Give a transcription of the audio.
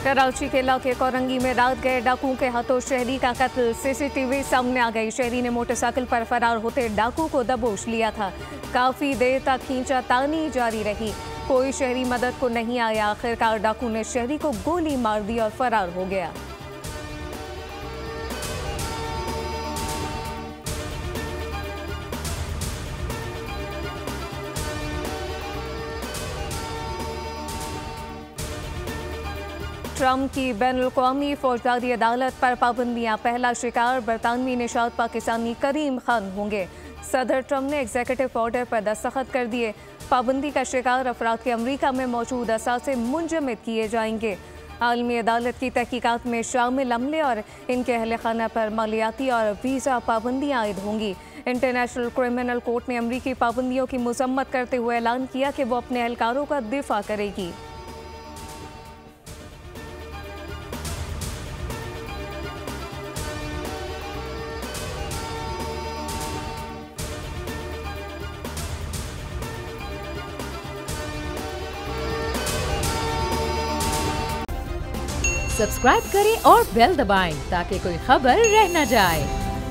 कराची के इलाके कोरंगी में रात गए डाकुओं के हाथों शहरी का कत्ल। सीसीटीवी सामने आ गई। शहरी ने मोटरसाइकिल पर फरार होते डाकू को दबोच लिया था। काफी देर तक खींचातानी जारी रही, कोई शहरी मदद को नहीं आया। आखिरकार डाकू ने शहरी को गोली मार दी और फरार हो गया। ट्रंप की बैनुल-अक़वामी फौजदारी अदालत पर पाबंदियां। पहला शिकार बरतानवी निशात पाकिस्तानी करीम खान होंगे। सदर ट्रंप ने एग्जीक्यूटिव ऑर्डर पर दस्तखत कर दिए। पाबंदी का शिकार अफराद के अमरीका में मौजूद असासे मुंजमद किए जाएंगे। आलमी अदालत की तहकीकात में शामिल अमले और इनके अहल खाना पर मालियाती और वीज़ा पाबंदियां आयद होंगी। इंटरनेशनल क्रिमिनल कोर्ट ने अमरीकी पाबंदियों की मजम्मत करते हुए ऐलान किया कि वो अपने एहलकारों का दिफा करेगी। सब्सक्राइब करें और बेल दबाएं ताकि कोई खबर रह न जाए।